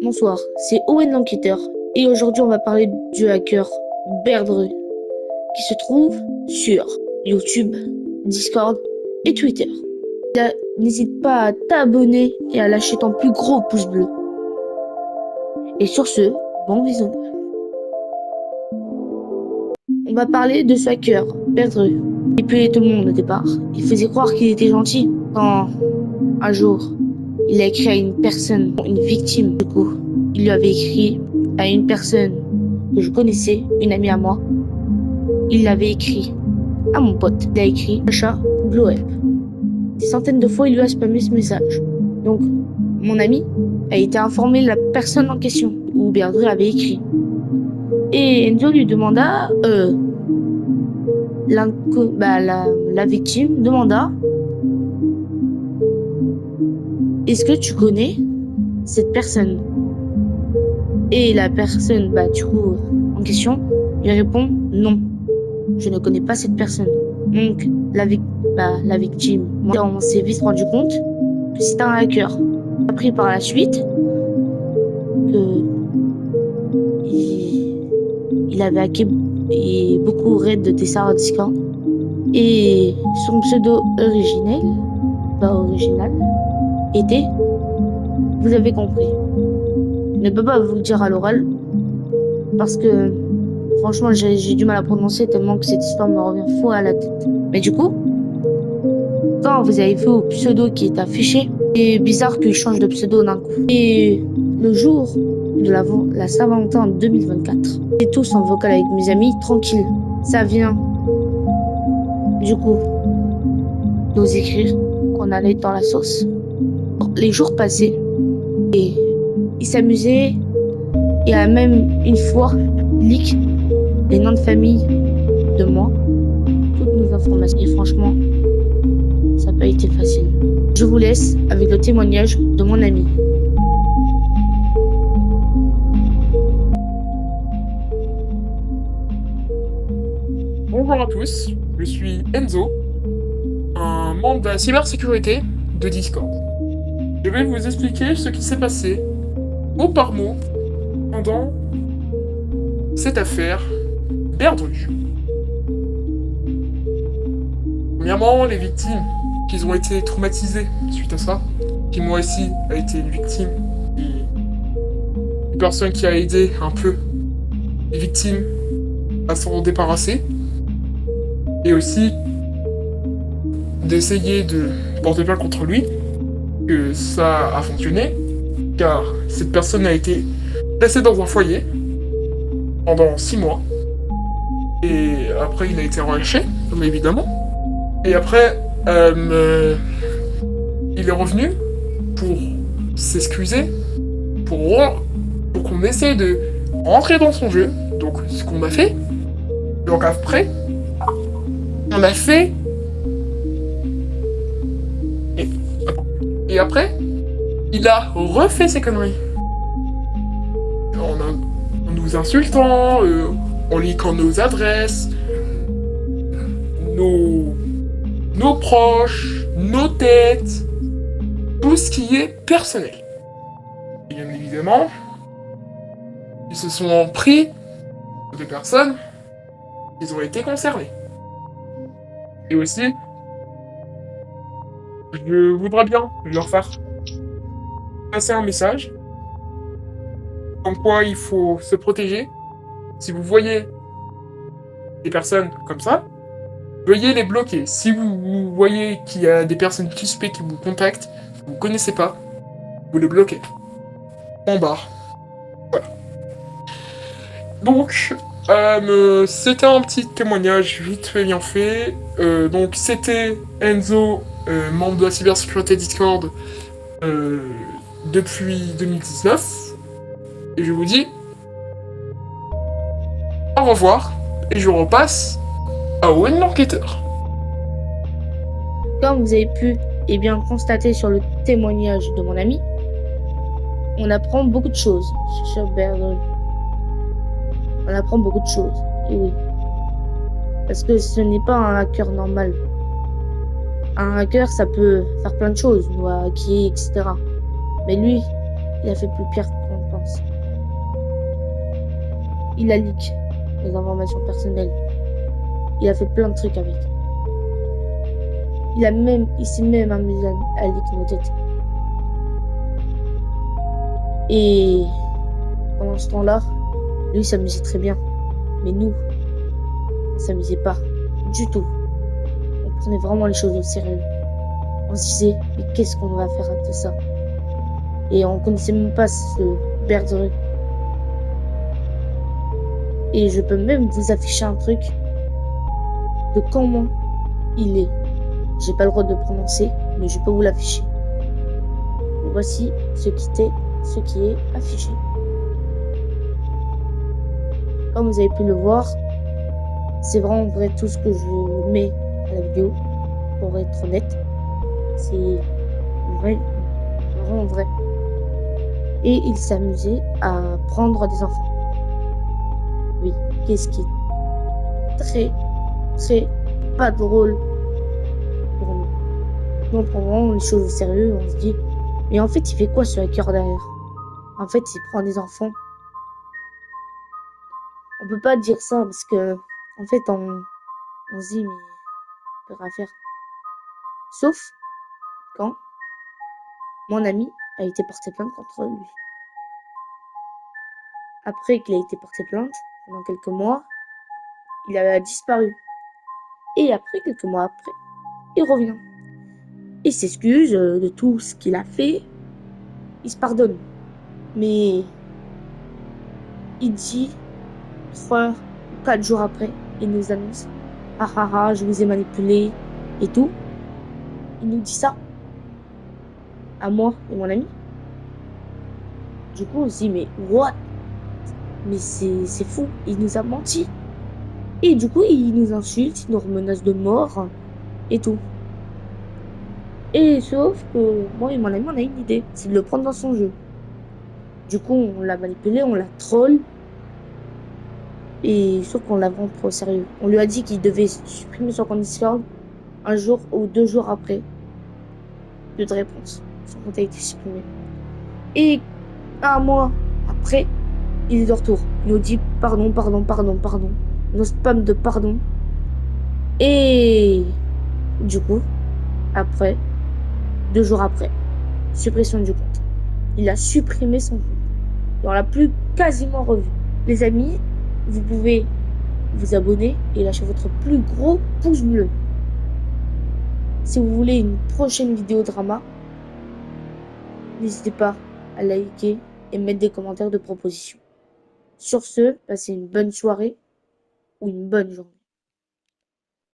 Bonsoir, c'est Owen l'enquêteur et aujourd'hui on va parler du hacker Berdru qui se trouve sur YouTube, Discord et Twitter. N'hésite pas à t'abonner et à lâcher ton plus gros pouce bleu. Et sur ce, bon visionnage. On va parler de ce hacker Berdru. Il payait tout le monde au départ. Il faisait croire qu'il était gentil quand un jour il a écrit à une personne, une victime du coup. Il lui avait écrit à une personne que je connaissais, une amie à moi. Il l'avait écrit à mon pote. Il a écrit Sacha Blowup. Des centaines de fois, il lui a spammé ce message. Donc, mon ami a été informé de la personne en question où Berdru avait écrit. Et Enzo lui demanda, la victime demanda, est-ce que tu connais cette personne? Et la personne, en question, lui répond non, je ne connais pas cette personne. Donc, la victime, on s'est vite rendu compte que c'était un hacker. Appris par la suite que il avait hacké beaucoup raid de serveurs Discord. Et son pseudo original était, vous avez compris. Je ne peux pas vous le dire à l'oral parce que franchement j'ai du mal à prononcer tellement que cette histoire me revient fou à la tête. Mais du coup, quand vous avez fait au pseudo qui est affiché, c'est bizarre qu'il change de pseudo d'un coup. Et le jour de la Saint-Valentin en 2024, j'étais tous en vocal avec mes amis, tranquille. Ça vient du coup nous écrire qu'on allait dans la sauce. Les jours passaient et il s'amusait et a même une fois leak les noms de famille de moi, toutes nos informations. Et franchement, ça n'a pas été facile. Je vous laisse avec le témoignage de mon ami. Bonjour à tous, je suis Enzo, un membre de la cybersécurité de Discord. Je vais vous expliquer ce qui s'est passé, mot par mot, pendant cette affaire Berdru. Premièrement, les victimes qui ont été traumatisées suite à ça, qui moi aussi a été une victime, et une personne qui a aidé un peu les victimes à s'en débarrasser, et aussi d'essayer de porter plainte contre lui, que ça a fonctionné, car cette personne a été placée dans un foyer pendant 6 mois, et après il a été relâché, évidemment, et après il est revenu pour s'excuser, pour qu'on essaie de rentrer dans son jeu, donc ce qu'on a fait. Donc après, on a fait... Et après, il a refait ses conneries. En nous insultant, en liquant nos adresses, nos proches, nos têtes, tout ce qui est personnel. Et bien évidemment, ils se sont pris des personnes qui ont été concernées. Et aussi, je voudrais bien leur faire passer un message comme quoi il faut se protéger. Si vous voyez des personnes comme ça, veuillez les bloquer. Si vous voyez qu'il y a des personnes suspectes qui vous contactent, que vous ne connaissez pas, vous les bloquez. En barre. Voilà. Donc, c'était un petit témoignage vite fait bien fait. Donc, c'était Enzo, membre de la cybersécurité Discord depuis 2019. Et je vous dis au revoir. Et je repasse à Owen l'enquêteur. Comme vous avez pu constater sur le témoignage de mon ami, on apprend beaucoup de choses sur Berdru. On apprend beaucoup de choses, et oui. Parce que ce n'est pas un hacker normal. Un hacker, ça peut faire plein de choses, nous hacker, etc. Mais lui, il a fait plus pire qu'on pense. balance. Il a leak les informations personnelles. Il a fait plein de trucs avec. Il s'est même amusé à leak nos têtes. Et pendant ce temps-là, lui s'amusait très bien. Mais nous, on s'amusait pas du tout. On prenait vraiment les choses au sérieux. On se disait, mais qu'est-ce qu'on va faire de ça? Et on connaissait même pas ce Bergeret. Et je peux même vous afficher un truc de comment il est. J'ai pas le droit de le prononcer, mais je peux vous l'afficher. Voici ce qui est affiché. Comme vous avez pu le voir, c'est vraiment vrai tout ce que je mets à la vidéo, pour être honnête. C'est vrai, vraiment vrai. Et il s'amusait à prendre des enfants. Oui, qu'est-ce qui est très, très pas drôle pour nous. Nous, on prend vraiment les choses au sérieux, on se dit, mais en fait, il fait quoi ce hacker derrière? En fait, il prend des enfants. On peut pas dire ça parce que, en fait, on se dit, mais on peut rien faire. Sauf quand mon ami a été porté plainte contre lui. Après qu'il a été porté plainte, pendant quelques mois, il a disparu. Et après, quelques mois après, il revient. Il s'excuse de tout ce qu'il a fait. Il se pardonne. Mais il dit 3 ou 4 jours après, il nous annonce, ah ah ah, je vous ai manipulé et tout. Il nous dit ça à moi et mon ami. Du coup, on se dit, mais what? Mais c'est fou, il nous a menti. Et du coup, il nous insulte, il nous menace de mort et tout. Et sauf que moi et mon ami, on a une idée, c'est de le prendre dans son jeu. Du coup, on l'a manipulé, on l'a troll. Et sauf qu'on l'a vraiment pris au sérieux. On lui a dit qu'il devait supprimer son compte Discord un jour ou 2 jours après. Plus de réponse. Son compte a été supprimé. Et un mois après, il est de retour. Il nous dit pardon, pardon, pardon, pardon. Nos spams de pardon. Et du coup, après, 2 jours après, suppression du compte. Il a supprimé son compte. Et on l'a plus quasiment revu. Les amis, vous pouvez vous abonner et lâcher votre plus gros pouce bleu. Si vous voulez une prochaine vidéo drama, n'hésitez pas à liker et mettre des commentaires de propositions. Sur ce, passez une bonne soirée ou une bonne journée.